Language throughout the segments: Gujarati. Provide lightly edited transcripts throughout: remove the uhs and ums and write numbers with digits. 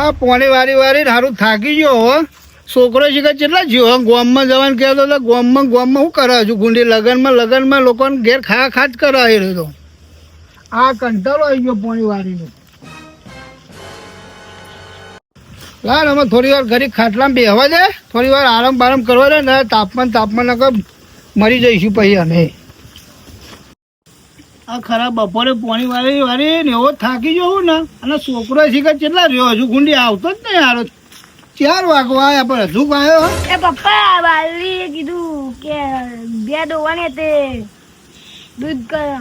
આ પોણી વારી સારું થાકી ગયો હો. છોકરો શીખે કેટલા જીવો ગોમમાં જવાનું કહેતો એટલે ગોમમાં શું કરે છું ગુંડી લગનમાં લોકોને ઘેર ખા જ કરાવી રહ્યો તો આ કંટાળો આવી ગયો પોણી વારીનો. લાલ અમે થોડી વાર ઘડી ખાટલામાં બેહવા દે, થોડી વાર આરામ બારામ કરવા દે ને તાપમાન મરી જઈશું પછી અમે. આ ખરા બપોરે પોણી વારી ને એવો થાકી જવું ને અને છોકરો શીખે કેટલા રહ્યો હજુ ગુંડી આવતો જ નહીં યાર. 4 વાગવા આવ્યા પણ હજુ આવ્યો. એ પપ્પા વાલીએ કીધું કે બે દોવાને તે દૂધ કરો.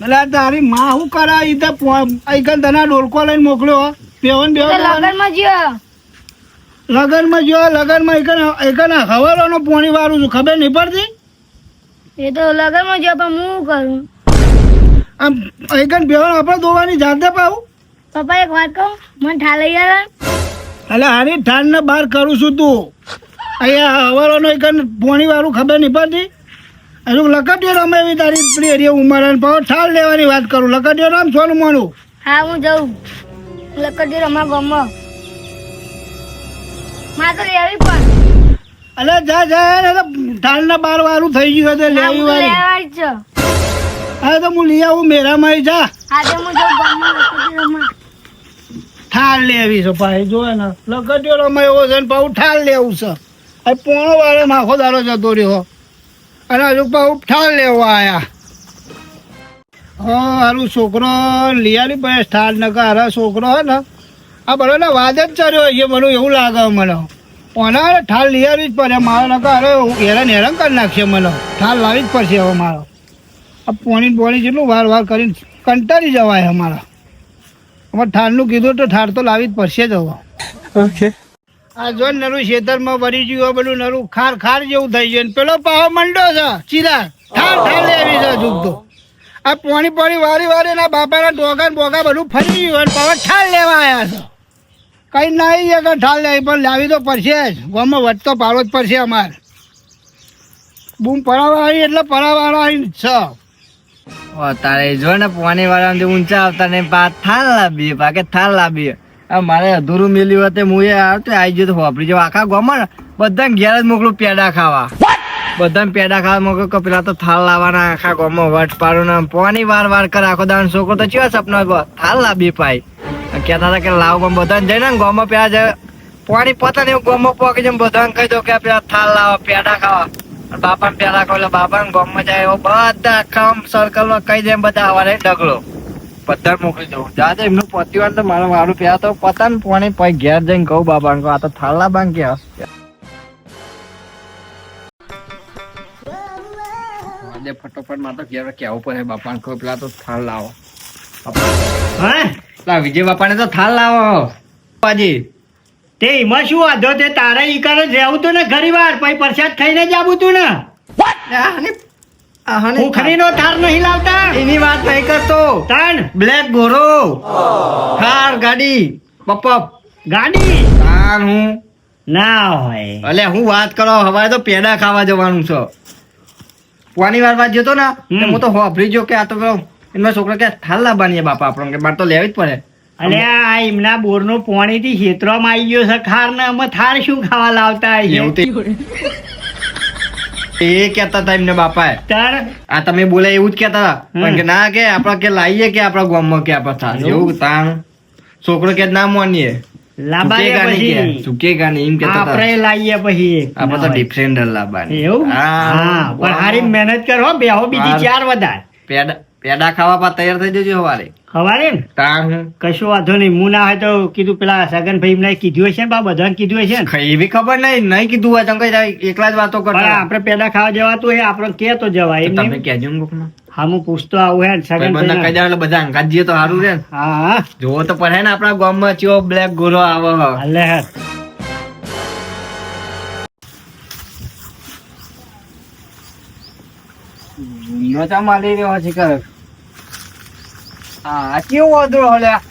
એટલે તારી માં શું કરાવી તને ડોલકો લઈને મોકલ્યો પેવન લગનમાં જો હવારોનો પોણી વાળું છું ખબર નહીં પડતી. એ તો લગનમાં જો પણ હું કરું આમ એકન પેવન આપણે દોવાની જાતે પાવું. પપ્પા એક વાત કહું, મને ઠાલઈ યાર. એટલે હારી ઠાલ ને બહાર કરું છું તું. અહીંયા હવારોનો એકન પોણી વાળું ખબર નહીં પડતી. હજુ લકડીઓ રમે એવી તારી પ્રિય ઉંમર પાવ ઠાલ લેવાની વાત કરું. લકડીઓ રામ સોનું મોનું. હા હું જાઉં લકડી રમવા ગમો માં તો લેવી પણ. અલે જા ને ઠાલ ના 12 વાળું થઈ ગયું હતું લેવી વાળી છે. હા તો હું લઈ આવું મેરામાં જા. હા તો હું જાઉં ગમો લકડી રમવા. ઠાલ લેવી છે ભાઈ જોવે ને લકડીઓ રમે એવો છે ને પાછું ઠાલ લેવું છે. આ પોણો વાળે માખો દારો જતો રહ્યો અને હજુ પાછું ઠાલ લેવા આવ્યા. હારું છોકરો લિયાની ભાઈ ઠાલ ન હારા છોકરો હે ને આ બરોબર વાત જ ચર્યો છે મને એવું લાગે. મને ઓના ઠાલ લિયાવી જ પડે મારે ન હારે હેરાન કરી નાખશે. મને ઠાલ લાવી જ પડશે હવે મારો. આ પોણી જેટલું વાર કરીને કંટાળી જવાય અમારા. અમારે ઠાલનું કીધું તો ઠાલ તો લાવી જ પડશે જ હવે. ઓકે આ જો નરું ખેતરમાં ભરી ગયું બધું નરું ખાર જેવું થઈ ગયું. પેલો પાવો મંડો છે ચીરા ઠાલ લેવી છે જુગતો. આ પોણી વારી ના બાપાના બોગા બધું ફરી ગયું અને પાવા ઠાલ લેવા આવ્યા છે. કઈ નહીં કે ઠાલ લેવી પણ લાવી તો પડશે જ. ગામમાં વધતો પાડવો જ પડશે અમારે. બૂમ પડાવવા આવી એટલે પડાવવાળા આવી છે. તારે જો ને પોણી વાળા ઊંચા આવતા ને થાલ લાવીએ પાકે થાલ લાવીએ. મારે અધૂરું મેલ્યું હતું હું એ આવતો આવી ગયો તો વાપરી જાવ આખા ગામમાં બધાને ઘેર જ મોકલું પેડા ખાવા. બધાને પેડા ખાવા મોકલું કે પેલા તો થાલ લાવવાના આખા ગામમાં વટ પાડું ને પોણી વાર કરે આખો દાન છોકરો તો ચેવા સપના થાલ લાવી પાય કહેતા હતા કે લાવ ગામ બધાને જઈને ગામમાં પેલા જાય પોણી પતા ને એવું ગામમાં પોકી જાય બધાને કહી દો કે પેલા થાલ લાવો પેડા ખાવા. બાપાને પેડા ખાવ એટલે બાપાને ગામમાં જાય એવો બધા આખા સર્કલમાં કહી દે બધા સવારે ડગલો બધા મોકલી દઉં. જાતે એમનું પતિવાર તો મારું પ્યા તો પતા ને પોણી પછી ઘેર જઈને કહું બાબા આ તો થાલા બાંગ કે ફટોફટ માં તો ઘેર કેવું પડે બાપા કહું પેલા તો થાલ લાવો. હા વિજય બાપા ને તો થાલ લાવો પાજી. તે એમાં શું વાંધો તે તારે ઈ કરે રહેવું તું ને ઘણી વાર પછી પ્રસાદ ખાઈને જ આવું તું ને. ઉખડીનો થાર નહીં લાવતા એની વાત નહીં કરતો. તાણ બ્લેક ગોરો થાર ગાડી પપ ગાડી તાન હું ના હોય. અલે હું વાત કરો હવે તો પેડા ખાવા જવાનું છે. પોની વાર વાત જતો ને હું તો હોભરી જો કે આ તો એમના છોકરા કે થાલ લાવવાની બાપા આપણને કે મારે તો લેવી જ પડે. અલે આ એમના બોરનું પાણી થી ખેતરમાં આવી ગયો છે ખાર ને અમે થાર શું ખાવા લાવતા એવું એ કેતા હતા એમને બાપા તાર આ તમે બોલે એવું જ કેતા હતા પણ કે ના કે આપડે કે લાવીએ કે આપડા ગામમાં કે આપડે થાળ એવું તાણ છોકરો કે ના માનીએ ચૂકેગા નહીં એમ કેતા હતા. આપણે લાવીએ પછી આપડે તો ડિફરન્ટ લાવવાની એવું. હા પણ હારી મહેનત કરો બેહો બીજી 4 વધારે પેડા ખાવા પા તૈયાર થઈ જજો સવારે ખવારે ને તાણ કશું વાંધો નહીં. હું ના હોય તો કીધું પેલા સગનભાઈ એમને કીધું હશે ને બા બધાને કીધું હશે ને. એવી ખબર નહીં કીધું હોય તમે એકલા જ વાતો કરતા. આપણે પેડા ખાવા જવાતું હોય આપણે કે તો જવાય એમ તમે કહેજો ને. હા હું પૂછતો આવું હે સગન બધા કહી દે એટલે બધા અંગાત જઈએ તો સારું રે. હા જોવો તો પડે ને આપણા ગામમાં ચો બ્લેક ગોરો આવે હાલે હે. નોચા માલી રહ્યો છે કર હા કેવું વાંધો હલ્યા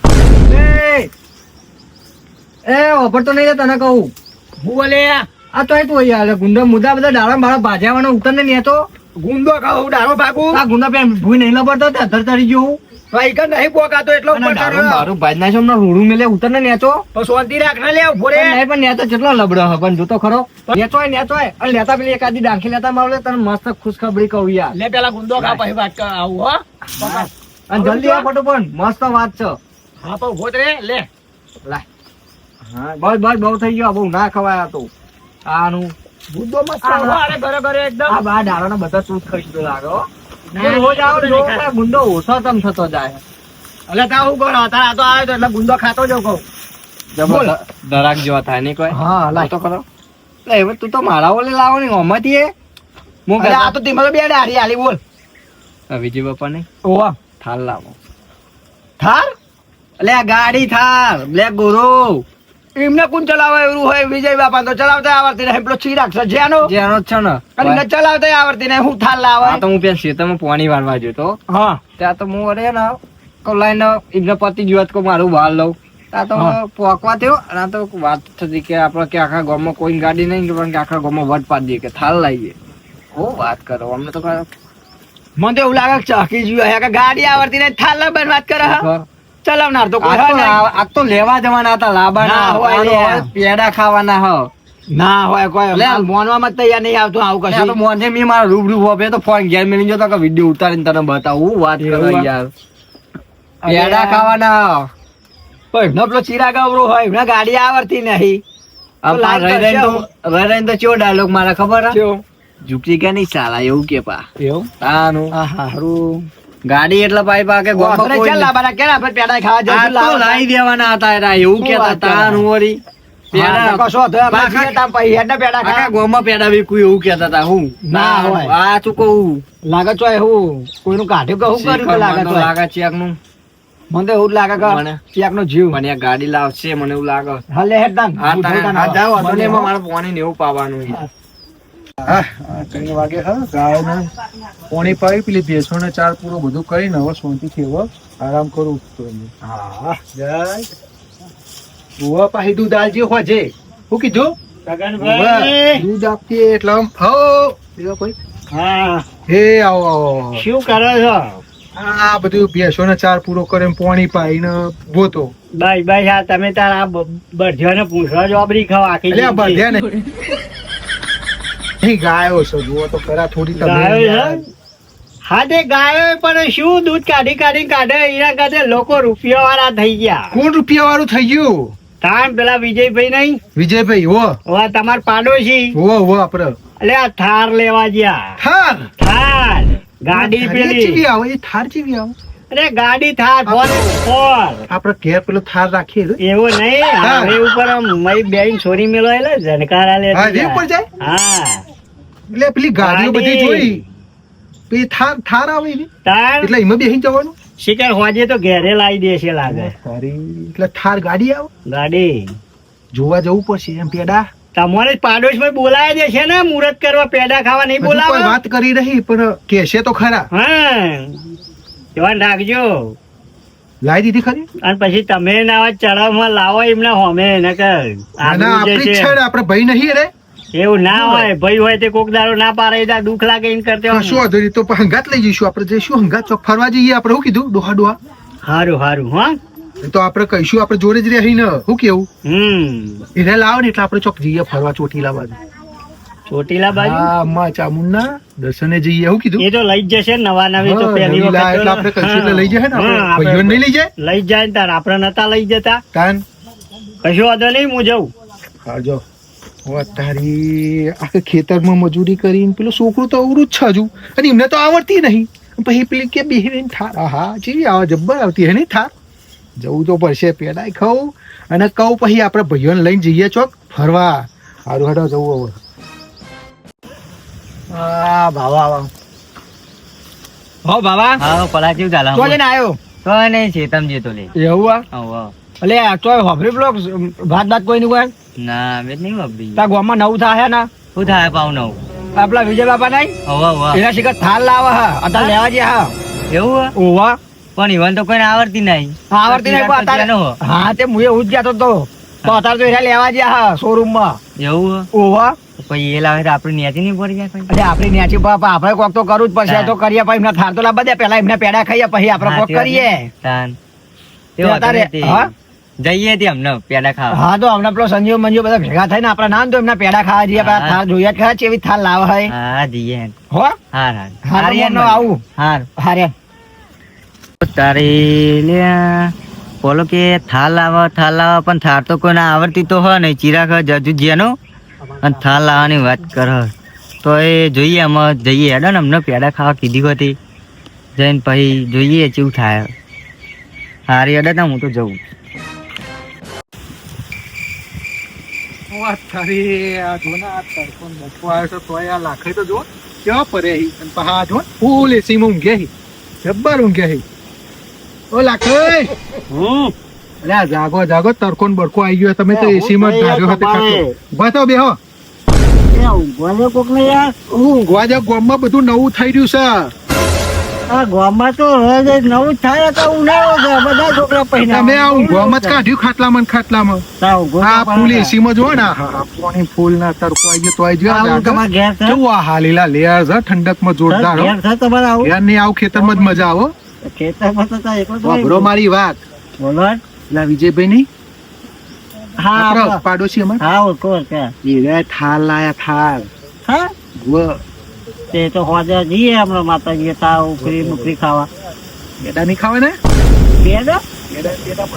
એ ઓફર તો નહીં તને કહું હું બોલે આ તો તું યાર ગુંડા મુદ્દા બધા ડાળા મારા ભાજ્યાવાનો ઉતર ને તો ગુંદો ખાવું ડારો ભાગું આ ગુંડા પેન ભૂઈ નહીં લબડતો ધર ચડી ગયું વાઈકર નહીં પોકાતો એટલો અને ઉપર દારૂ ચડ્યો. બારૂ ભાજ નાખ્યો, હમણાં રૂડું મેલે ઉતર ને નેચો. તો શાંતિ રાખ ને લે ઉભો રે. નહીં પણ નેચો કેટલો લબડો હે, પણ જોતો ખરો. નેચોય. અને લેતા પેલી એકાદી ડાંખી લેતા માવલે તને મસ્ત ખુશખબરી કહું યાર. લે પેલા ગુંદો ખા પછી વાત કર આવું હો. અને જલ્દી આ ફટો પણ મસ્ત વાત છે. હા પણ ઉભો જ રે લે. લાય. હા બસ બહુ થઈ ગયો, બહુ ના ખવાય આ તો. આનું ગુંદો મસ્ત આવો અરે બરાબર એકદમ. આ બા ડાળો બધા ચૂસ ખાઈ ગયો લાગે હો. ના, રોજ આવો ગુંદો જો નહીં ખાય. ગુંડો ઓછો તમ થતો જાય. અલે તા હું કરો તાર આ તો આવ્યો તો એટલે ગુંદો ખાતો જો કહું. બોલ. દરાક જેવા થાય નહીં કોઈ. હા લાય. તો ખરો. એટલે હવે તું તો મારા ઓલે લાવો ને ઓમાંથી એ. હું અરે આ તો તેમાં બે ડાળી આલી બોલ. વિજય બાપા ને ઓવા થાલ લાવો. થાર એટલે આ ગાડી થાર બ્લેક ગોરો એમને કોણ ચલાવે એવું હોય વિજય બાપા તો ચલાવતા આવડતી નહીં પેલો ચિરાગ છે જેનો જેનો જ છે ને. અને એને ચલાવતા આવડતી નહીં હું થાર આ લાવે તો હું પેલા ખેતરમાં પાણી વાળવા ગયો તો હા ત્યાં તો હું અરે ને કહું લાઈને એમને પતિ જીવત કો મારું બહાર લઉં. ત્યાં તો હા. પોકવા થયો અને આ તો વાત થતી કે આપણે કે આખા ગામમાં કોઈ ગાડી નહીં કે પણ કે આખા ગામમાં વટ પાડી દઈએ કે થાલ લાવીએ. હું વાત કરો અમને તો મને તો એવું લાગે કે ચાકી જીવ હે કે ગાડી આવડતી નહીં થાર લાવવાની વાત કરે હા ચલાવનાર તો કોઈ હોય નહીં. આ તો લેવા જવાના હતા લાબાના ના હોય આનો લે. હોય, પેડા ખાવાના હ. ના હોય કોઈ લે. મોનવામાં જ તૈયાર નહીં આવતું આવું આ તો કશું મોંને મેં મારા રૂબરૂ હોપે તો ફોન ઘેર મેલી જતો કે વિડીયો ઉતારીને તને બતાવું. હું વાત કરો એવું? યાર. અરે. પેડા ખાવાના. પણ એમનો પેલો ચિરાગ અવરો હોય એમને ગાડી આવડતી નહીં આમ તો લાઈન રહી રહીને તો ચેવો ડાયલોગ મારા ખબર હે? કેવું? ઝૂકી કે નહીં સાલા એવું કે પા. એવું તાનું હા હારું ગાડી એટલે પાઈ પા કે ગોમમાં આપણે કોઈ ચાલ નહીં. લાવવાના કેમ આપણે પેડા ખાવા આ જઈશું તો લાવવાના? લાઈ દેવાના હતા એરા એવું શું કેતા વાત કરે? તાનું વળી. હા, પેડા તો કશો વાંધો નહીં. આપણે આખા- જઈએ તામ પછી હેડના પેડા આખા ખાવા. ગોમમાં પેડા વીકું એવું કેતા હતા હું. ના હોય. આ શું કહું. લાગે તો હું કોઈનું કાઢ્યું કે શું કર્યું કે લાગે તો લાગે ચેકનું. મને તો એવું જ લાગે મને? કે ચેકનો જીવ મને આ ગાડી લાવશે મને એવું લાગે. હા લે હેડ તાન. હા હું તારે- જોઈ તાન હા, જાઓ, મને મને એમાં હો. મારે પાણી ને એવું પાવાનું છે. ત્રણ વાગે હા ગાયને પોણી પાવી પેલી ભેંસોને ચાર પૂરો બધું કરીને હવે શાંતિથી હવે આરામ કરું છું. હા જય ઉવા પાહી દૂધ આલજે હોજે શું કીધું ઉવા, દૂધ આપતી એટલે આમ હો પેલો કોઈ હા હે આવો આવો શું કરે છો આ બધું ભેંસોને ચાર પૂરો કરીને પોણી પાઈને ભોતો બસ બસ આ તમે તાર આ બધાને પૂછવા જવાબરી ખાવ આખી એટલે આ જિંદગી. બધે ને અહીં ગાયો છે જુઓ તો ખરા થોડી ગાયો તમે છે? હા તે ગાયો પણ શું દૂધ કાઢી કાઢે એના કરતા લોકો રૂપિયા વાળા થઈ ગયા કોણ રૂપિયા વાળું થઈ ગયું તાન પેલા વિજયભાઈ નહીં વિજયભાઈ હો હવે તમાર પાડોશી હો આપડે એટલે આ થાર લેવા ગયા થાર થાર ગાડી થાર પેલી ચીવી આવે એ થાર ચીવી આવે અરે ગાડી થાર ફોર આપડે ઘેર પેલો થાર રાખીએ છે. એવું નહીં હાઈવે ઉપર આમ મય બેન છોરી મેલો એટલે જનકારા લે હાઈવે ઉપર જાય? હા એટલે પેલી ગાડીઓ બધી ગાડી. જોઈ પછી થાર આવે ને તાર એટલે એમાં બેસી જવાનું શિકાર હોજે તો ઘેરે લાવી દેશે લાગે એટલે થાર ગાડી આવે ગાડી જોવા જવું પડશે એમ પેડા તમારે પાડોશ માં બોલાય દેશે ને મુહૂર્ત કરવા પેડા ખાવા નહીં હજુ કોઈ બોલાવે વાત કરી રહી પણ કેશે તો ખરા હા ધ્યાન રાખજો લાવી દીધી ખરી અને પછી તમે ના ચડાવમાં લાવો એમના હોમે એને કર ના આપણી જ છે ને, આપણે ભાઈ નહીં રે એવું ના હોય ભાઈ હોય તે કોક દાડો ના પાડે ત્યાં દુઃખ લાગે એમ કરતે શું વાંધો નહીં, તો હંગાત લઈ જઈશું આપણે જઈશું હંગાત ચોક ફરવા જઈએ આપણે શું કીધું ડોહા ડોહા હારું હારું હા એ તો આપણે કહીશું આપણે જોડે જ રહી ને શું કેવું એને લાવો ને એટલે આપણે ચોક જઈએ ફરવા ચોટીલા બાજુ ચોટીલા બાજુ હા માં ચામુંડના દર્શને જઈએ શું કીધું એ તો લઈ જ જશે નવા નવી તો હા, પહેલી નવી લાય એટલે વખત આપણે કહીશું એટલે લઈ જાય ને આપણે હા, ભાઈઓને નહીં લઈ જાય લઈ જાય ને તાર આપણે નતા લઈ જતા તાન કશું વાંધો નહીં હું જઉં હા જો તારી આખે ખેતરમાં મજૂરી કરીને પેલું છોકરું તો અવરું જ છે હજુ અને એમને તો આવડતી નહીં પછી પેલી કે બેહીને થાર હા જેવી આવે જબ્બર આવતી હે ને થાર જવું તો પડશે પેડાય ખાવું અને કહું પછી આપણે ભાઈઓને લઈને જઈએ ચોક ફરવા સારું હેડો જવું હવે હા બાવા હો બાબા હા પલા કેવું ચાલે તો જઈને આવ્યો તો નહીં છે તમે જે તો લે એવું આ એટલે આ તો હોભરી બ્લોક ભાત કોઈ નહીં કોઈ ના મેં નહીં વાપરી તા ગામમાં નવું થાય ના શું થાય પાવ નવ આપલા વિજય બાપા નહીં એના શિકાર થાર લાવે હા અત્યારે લેવા ગયા હા એવું ઓવા પણ ઇવન તો કોઈને આવડતી નહીં આવડતી નહીં પણ અત્યારે હા તે હું એવું જ કહેતો તો તો અત્યારે તો એના લેવા ગયા હા શોરૂમ માં એવું ઓવા પછી એ લાવે તો આપણે નેચી નહીં પડી જાય અરે આપણી ન્યાચી બાપા આપણે કોક તો કરવું જ પડશે હા. તો કરીએ પછી એમને થાર તો લાવવા દે પેલા એમને પેડા ખાઈએ પછી આપણે કોક કરીએ તે વાંધો તારે- નથી. હા? જઈએ તે અમને પેડા ખાવા હા તો હમણાં પેલો સંજીવ મંજીવ બધા ભેગા થઈને આપણે નામ તો એમના પેડા ખાવા જઈએ પેલા હા. થાર જોઈએ જ ખરા ચેવી થાર લાવે હે હા જઈએ હો હાર હાર હા તો યાર મોનો આવું હાર હારે તારે લ્યા બોલો કે થાલ લાવો પણ થાર તો કોઈને આવડતી તો હોય ને ચિરાગ જજુ જેનો અને થાલ લાવવાની વાત કર તો એ જોઈએ અમે જઈએ હેડો ને અમને પેડા ખાવા કીધી હતી જઈને પછી જોઈએ કેવું થાય હારી હેડો ને હું તો જઉં વાત તારી આ જો ને આ તડકો બપો આવ્યો છે તોય આ લાખે તો જો કેવા પડે હી અને પહા આ જો ફૂલ એસીમાં ઊંઘે હી જબ્બર ઊંઘે હી ઓ લાખે અરે આ જાગો જાગો તડકો ને બડકો આવી ગયો તમે તો એસીમાં જ ધાર્યો હતો ખાતો બતો બેહો ઊંઘવા જાવ ગામમાં બધું નવું થઈ રહ્યું છે ગામમાં તો નવું થાય તો ઉનાળો છે બધા છોકરા તમે આ ઊંઘવામાં જ કાઢ્યું ખાટલામાં આ ફૂલ એસીમાં જો ને આ પાણી ફૂલ ના તડકો આવી ગયો તો આવી ગયો ઘેર છે કેવું આ હાલીલા લેયર છે ઠંડકમાં જોરદાર હો. છે તમારે આવું યાર નહીં આવું ખેતરમાં જ મજા આવો ખેતરમાં તો તા એકલો વાપરો મારી વાત બોલો પેલા વિજયભાઈ નહીં હા આપણા પાડોશી અમાર હા ઓળખો કે એ થાળ લાયા થાળ હા વ તે તો હોજે જઈએ હમણાં માતાજી તા ઉકરી મુકરી ખાવા બેડા નહીં ખાવા ને પેડો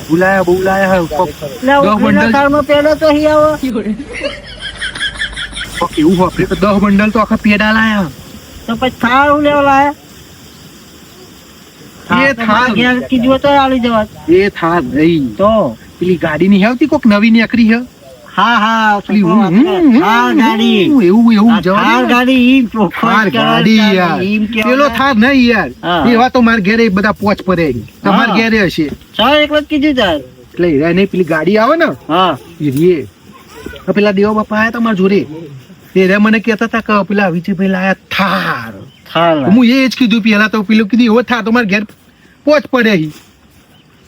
બોલાયા બોલાયા એટલે દસ ઉકરીના બંડલ. થાળમાં પેડો તો હી આવો એવું વાપરે તો 10 બંડલ તો આખા પેડા લાયા તો પછી થાળ હું લેવા લાયા એ થાળ. ઘેર કીધું તો આલી જવા એ થાળ નહીં તો પેલી ગાડી નહીં આવતી કોક નવી નીકળી છે હા હા પેલી થાળ ગાડી એવું આ જવા થાળ દે ને. ગાડી ઈ ચોખ્ખો થાર જ કહેવાય, ગાડી યાર ઈમ કહેવાય. પેલો થાર નહીં યાર હા. એવા તો મારા ઘેરે બધા પોચ પડે તમારા હા. ઘેરે હશે ચાલ એકલો જ કીધું તાર એટલે હીરા નહીં પેલી ગાડી આવે ને હા એ રીએ આ પેલા દેવા બાપા આયા તમારા જોડે તે રે મને કહેતા હતા કે પેલા વિજયભાઈ લાયા થાર થાળ હું એ જ કીધું પેલા તો પેલું કીધું એવો થાર તમારા ઘેર પોચ પડે હી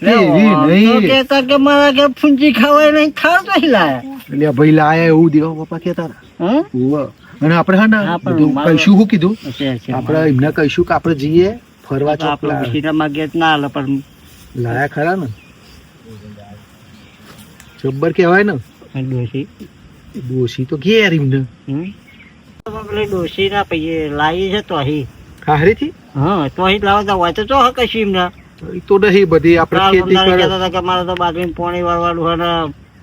એવી નહીં. તો કહેતા કે મારા ઘેર ફૂંચી ખાવાય નહીં થાળ તો લાયા એટલે ભાઈ લાયા એવું દેવા બાપા કહેતા હતા હા ઉવ્વ. અને આપણે હા ને હા, પણ બધું મારે- કહીશું શું કીધું છે આપણે એમને કહીશું કે આપણે જઈએ ફરવા તો આપણે ચોપલા ઉછીના માંગીએ તો ના હાલે પણ લાયા ખરા ને જબ્બર કહેવાય ને ડોસી ડોશી તો ઘેર એમને પેલી ડોસી ના પછી લાવી છે તો અહીં હારેથી હા તો અહીં લાવતા હોય તો ચો કશું એમને એ તો નહીં બધી આપણે કાલ ખેતી પંદર કરે કહેતા હતા કે મારે તો બાજરી પોણી વાળવાનું હોય ને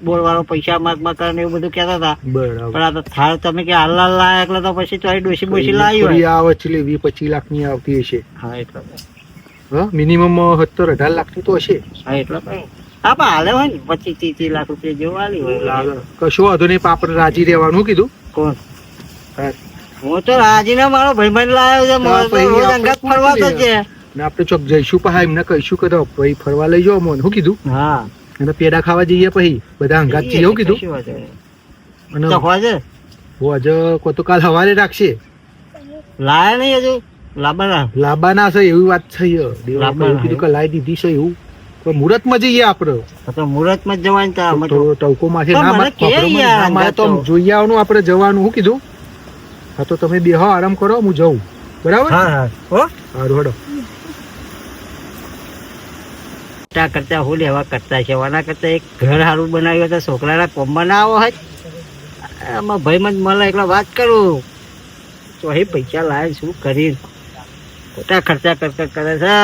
બોર વાળો પૈસા માગ કરે ને એવું બધું કહેતા હતા બરાબર પણ આ તો થાળ તમે કે હાલ હાલ લાયા એટલે તો પછી તો અહીં ડોસી બોસી લાવી થોડી હોય આવે છે 20-25 લાખની આવતી હશે હા એટલે હા મિનિમમ 17-18 લાખની તો હશે હા એટલે પણ હા પણ હાલે હોય ને 25-30 લાખ રૂપિયા જેવું હાલી હોય કશો વાંધો નહીં પણ આપણે રાજી રહેવાનું કીધું કોણ હા. હું તો રાજીના મારો ભાઈબંધ લાવ્યો છે મારે તો પછી રોજ આપણે અંગાત ફરવા તો છે ને આપણે ચોક જઈશું પછી એમને કહીશું કે તો ભાઈ ફરવા લઈ જાઓ મને શું કીધું હા અને પેડા ખાવા જઈએ પછી બધા અંગાત જઈએ એવું કીધું કશું વાંધો નહીં. અને તો હોજે હું આજે કો તો કાલ સવારે રાખશે લાયા નહીં હજુ લાવવાના લાંબા ના છે એવી વાત છે લાંબા એવું કીધું કે લાવી દીધી છે એવું તો મુહૂર્તમાં જઈએ આપણે તો મુહૂર્તમાં જ જવાનું તો અમે તો તો ટવકો માંથી તો ના મને માર- કે ખબરમાં યાર ના મારે તો અંગાત તો. જોઈ આવવાનું આપણે જવાનું શું કીધું હા તો તમે બેહો આરામ કરો હું જઉં બરાબર હા હા હો સારું હેડો કરતા કરતા હું લેવા કરતા છે આના કરતા એક ઘર સારું બનાવ્યું તો છોકરાના કોમમાં ના આવો હોય આમાં ભાઈમાં જ મળે એટલે વાત કરું તો અહીં પૈસા લાવે શું કરી ખોટા ખર્ચા કરતા કરે છે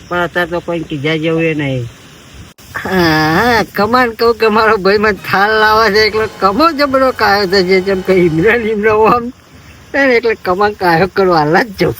પણ અત્યારે તો કોઈ કીધા જેવું એ નહીં હા કમાન કહું કે મારો ભાઈમાં થાળ લાવે છે એટલે કમો જબરો કાયો છે જે જેમ કે ઇમરાન ઇમરાન આમ એટલે કમાન કાયો કરવા હાલ જ જાઉં